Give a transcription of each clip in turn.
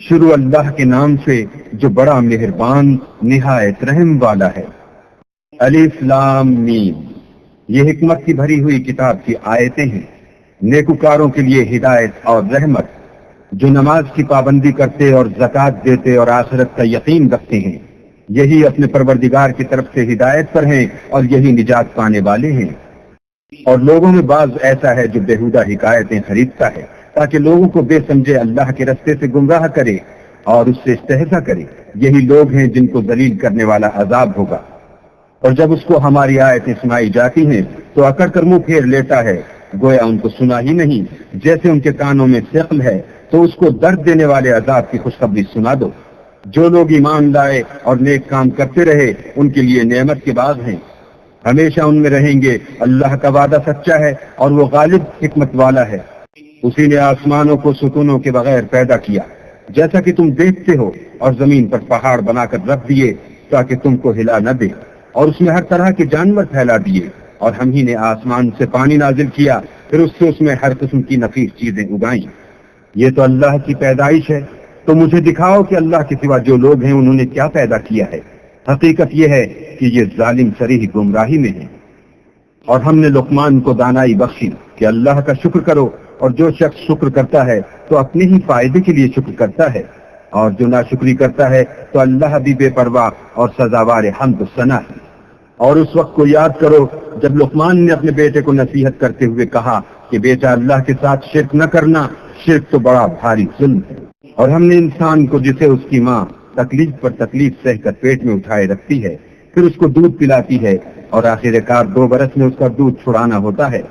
شروع اللہ کے نام سے جو بڑا مہربان نہایت رحم والا ہے۔ الف لام میم، یہ حکمت کی بھری ہوئی کتاب کی آیتیں ہیں، نیکوکاروں کے لیے ہدایت اور رحمت، جو نماز کی پابندی کرتے اور زکوٰۃ دیتے اور آخرت کا یقین رکھتے ہیں، یہی اپنے پروردگار کی طرف سے ہدایت پر ہیں اور یہی نجات پانے والے ہیں۔ اور لوگوں میں بعض ایسا ہے جو بےہودہ حکایتیں خریدتا ہے تاکہ لوگوں کو بے سمجھے اللہ کے رستے سے گمراہ کرے اور اس سے استہزاء کرے، یہی لوگ ہیں جن کو ذلیل کرنے والا عذاب ہوگا۔ اور جب اس کو ہماری آیتیں سنائی جاتی ہیں تو اکڑ کر منہ پھیر لیتا ہے، گویا ان کو سنا ہی نہیں، جیسے ان کے کانوں میں ثقل ہے، تو اس کو درد دینے والے عذاب کی خوشخبری سنا دو۔ جو لوگ ایمان لائے اور نیک کام کرتے رہے ان کے لیے نعمت کے باغ ہیں، ہمیشہ ان میں رہیں گے، اللہ کا وعدہ سچا ہے اور وہ غالب حکمت والا ہے۔ اسی نے آسمانوں کو ستونوں کے بغیر پیدا کیا جیسا کہ تم دیکھتے ہو، اور زمین پر پہاڑ بنا کر رکھ دیے تاکہ تم کو ہلا نہ دے، اور اس میں ہر طرح کے جانور پھیلا دیے، اور ہم ہی نے آسمان سے پانی نازل کیا، پھر اس میں ہر قسم کی نفیس چیزیں اگائیں۔ یہ تو اللہ کی پیدائش ہے، تو مجھے دکھاؤ کہ اللہ کے سوا جو لوگ ہیں انہوں نے کیا پیدا کیا ہے۔ حقیقت یہ ہے کہ یہ ظالم صریح گمراہی میں ہیں۔ اور ہم نے لقمان کو دانائی بخشی کہ اللہ کا شکر کرو، اور جو شخص شکر کرتا ہے تو اپنے ہی فائدے کے لیے شکر کرتا ہے، اور جو ناشکری کرتا ہے تو اللہ بھی بے پرواہ اور سزاوار حمد و ثنا ہے۔ اور اس وقت کو یاد کرو جب لقمان نے اپنے بیٹے کو نصیحت کرتے ہوئے کہا کہ بیٹا اللہ کے ساتھ شرک نہ کرنا، شرک تو بڑا بھاری ظلم ہے۔ اور ہم نے انسان کو جسے اس کی ماں تکلیف پر تکلیف سہ کر پیٹ میں اٹھائے رکھتی ہے، پھر اس کو دودھ پلاتی ہے، اور آخر کار 2 برس میں اس کا دودھ چھڑانا ہوتا ہے،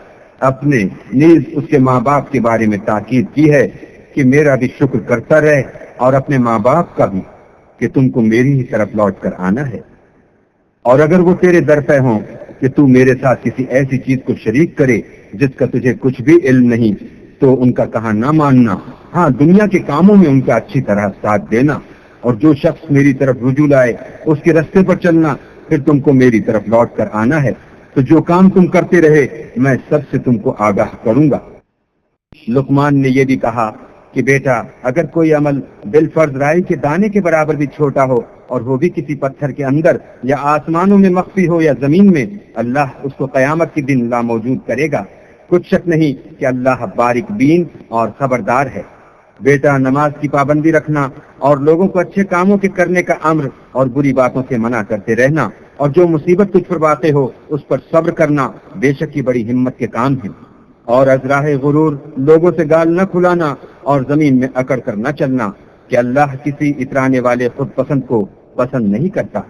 اپنے نیز اس کے ماں باپ کے بارے میں تاکید کی ہے کہ میرا بھی شکر کرتا رہے، اور اپنے ماں باپ کا بھی، کہ تم کو میری ہی طرف لوٹ کر آنا ہے۔ اور اگر وہ تیرے در پہ ہوں کہ تو میرے ساتھ کسی ایسی چیز کو شریک کرے جس کا تجھے کچھ بھی علم نہیں، تو ان کا کہا نہ ماننا، ہاں دنیا کے کاموں میں ان کا اچھی طرح ساتھ دینا، اور جو شخص میری طرف رجوع لائے اس کے رستے پر چلنا، پھر تم کو میری طرف لوٹ کر آنا ہے، تو جو کام تم کرتے رہے میں سب سے تم کو آگاہ کروں گا۔ لقمان نے یہ بھی کہا کہ بیٹا اگر کوئی عمل بالفرض رائی کے دانے کے برابر بھی چھوٹا ہو، اور وہ بھی کسی پتھر کے اندر یا آسمانوں میں مخفی ہو یا زمین میں، اللہ اس کو قیامت کے دن لا موجود کرے گا۔ کچھ شک نہیں کہ اللہ باریک بین اور خبردار ہے۔ بیٹا نماز کی پابندی رکھنا، اور لوگوں کو اچھے کاموں کے کرنے کا امر اور بری باتوں سے منع کرتے رہنا، اور جو مصیبت تجھ پر واقع ہو اس پر صبر کرنا، بے شک یہ بڑی ہمت کے کام ہیں۔ اور از راہ غرور لوگوں سے گال نہ کھلانا، اور زمین میں اکڑ کر نہ چلنا، کہ اللہ کسی اترانے والے خود پسند کو پسند نہیں کرتا۔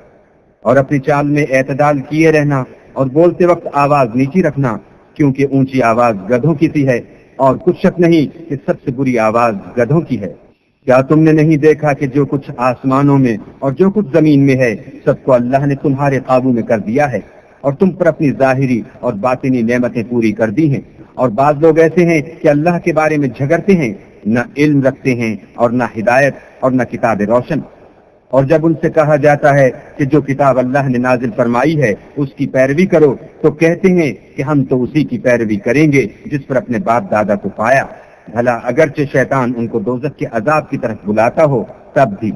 اور اپنی چال میں اعتدال کیے رہنا، اور بولتے وقت آواز نیچی رکھنا، کیونکہ اونچی آواز گدھوں کی سی ہے، اور کچھ شک نہیں کہ سب سے بری آواز گدھوں کی ہے۔ کیا تم نے نہیں دیکھا کہ جو کچھ آسمانوں میں اور جو کچھ زمین میں ہے سب کو اللہ نے تمہارے قابو میں کر دیا ہے، اور تم پر اپنی ظاہری اور باطنی نعمتیں پوری کر دی ہیں۔ اور بعض لوگ ایسے ہیں کہ اللہ کے بارے میں جھگڑتے ہیں، نہ علم رکھتے ہیں اور نہ ہدایت اور نہ کتاب روشن۔ اور جب ان سے کہا جاتا ہے کہ جو کتاب اللہ نے نازل فرمائی ہے اس کی پیروی کرو، تو کہتے ہیں کہ ہم تو اسی کی پیروی کریں گے جس پر اپنے باپ دادا کو پایا، بھلا اگرچہ شیطان ان کو دوزخ کے عذاب کی طرف بلاتا ہو تب بھی۔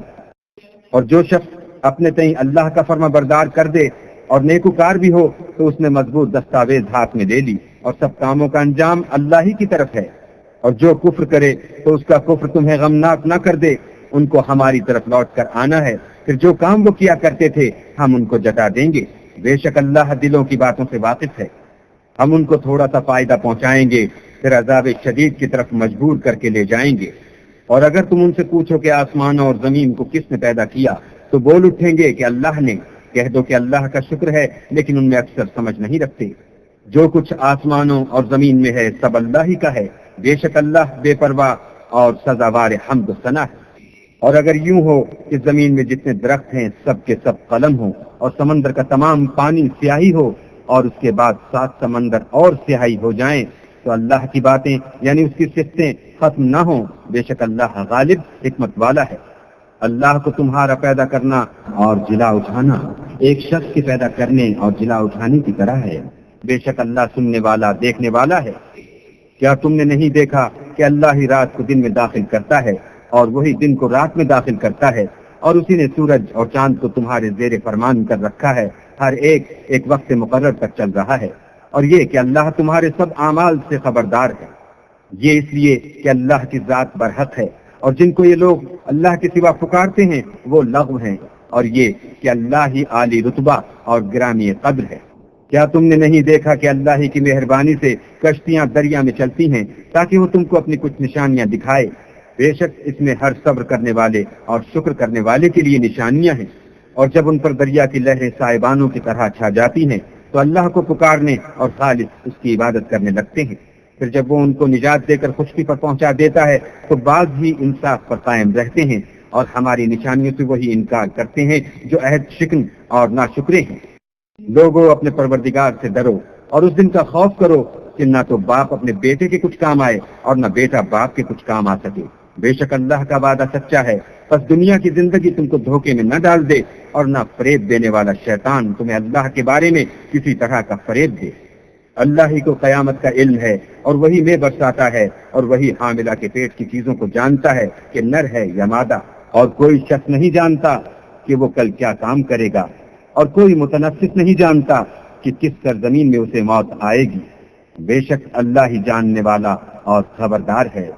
اور جو شخص اپنے تئیں اللہ کا فرما بردار کر دے اور نیکوکار بھی ہو، تو اس نے مضبوط دستاویز ہاتھ میں لے لی، اور سب کاموں کا انجام اللہ ہی کی طرف ہے۔ اور جو کفر کرے تو اس کا کفر تمہیں غمناک نہ کر دے، ان کو ہماری طرف لوٹ کر آنا ہے، پھر جو کام وہ کیا کرتے تھے ہم ان کو جتا دیں گے۔ بے شک اللہ دلوں کی باتوں سے واقف ہے۔ ہم ان کو تھوڑا سا فائدہ پہنچائیں گے، پھر عذاب شدید کی طرف مجبور کر کے لے جائیں گے۔ اور اگر تم ان سے پوچھو کہ آسمانوں اور زمین کو کس نے پیدا کیا، تو بول اٹھیں گے کہ اللہ نے۔ کہہ دو کہ اللہ کا شکر ہے، لیکن ان میں اکثر سمجھ نہیں رکھتے۔ جو کچھ آسمانوں اور زمین میں ہے سب اللہ ہی کا ہے، بے شک اللہ بے پرواہ اور سزاوار حمد و ثنا ہے۔ اور اگر یوں ہو کہ زمین میں جتنے درخت ہیں سب کے سب قلم ہوں، اور سمندر کا تمام پانی سیاہی ہو، اور اس کے بعد 7 سمندر اور سیاہی ہو جائیں، تو اللہ کی باتیں یعنی اس کی صفتیں ختم نہ ہوں، بے شک اللہ غالب حکمت والا ہے۔ اللہ کو تمہارا پیدا کرنا اور جلا اٹھانا ایک شخص کے پیدا کرنے اور جلا اٹھانے کی طرح ہے، بے شک اللہ سننے والا دیکھنے والا ہے۔ کیا تم نے نہیں دیکھا کہ اللہ ہی رات کو دن میں داخل کرتا ہے اور وہی دن کو رات میں داخل کرتا ہے، اور اسی نے سورج اور چاند کو تمہارے زیر فرمان کر رکھا ہے، ہر ایک ایک وقت مقرر تک چل رہا ہے، اور یہ کہ اللہ تمہارے سب اعمال سے خبردار ہے۔ یہ اس لیے کہ اللہ کی ذات برحق ہے، اور جن کو یہ لوگ اللہ کے سوا پکارتے ہیں وہ لغو ہیں، اور یہ کہ اللہ ہی عالی رتبہ اور گرامی قدر ہے۔ کیا تم نے نہیں دیکھا کہ اللہ ہی کی مہربانی سے کشتیاں دریا میں چلتی ہیں تاکہ وہ تم کو اپنی کچھ نشانیاں دکھائے؟ بے شک اس میں ہر صبر کرنے والے اور شکر کرنے والے کے لیے نشانیاں ہیں۔ اور جب ان پر دریا کی لہریں سائبانوں کی طرح چھا جاتی ہیں تو اللہ کو پکارنے اور خالص اس کی عبادت کرنے لگتے ہیں۔ پھر جب وہ ان کو نجات دے کر خشکی پر پہنچا دیتا ہے تو بعض ہی انصاف پر قائم رہتے ہیں، اور ہماری نشانیوں سے وہی انکار کرتے ہیں جو عہد شکن اور ناشکرے ہیں۔ لوگوں اپنے پروردگار سے ڈرو اور اس دن کا خوف کرو کہ نہ تو باپ اپنے بیٹے کے کچھ کام آئے اور نہ بیٹا باپ کے کچھ کام آ سکے۔ بے شک اللہ کا وعدہ سچا ہے، بس دنیا کی زندگی تم کو دھوکے میں نہ ڈال دے، اور نہ فریب دینے والا شیطان تمہیں اللہ کے بارے میں کسی طرح کا فریب دے۔ اللہ ہی کو قیامت کا علم ہے، اور وہی میں برساتا ہے، اور وہی حاملہ کے پیٹ کی چیزوں کو جانتا ہے کہ نر ہے یا مادہ، اور کوئی شخص نہیں جانتا کہ وہ کل کیا کام کرے گا، اور کوئی متنفس نہیں جانتا کہ کس سرزمین میں اسے موت آئے گی۔ بے شک اللہ ہی جاننے والا اور خبردار ہے۔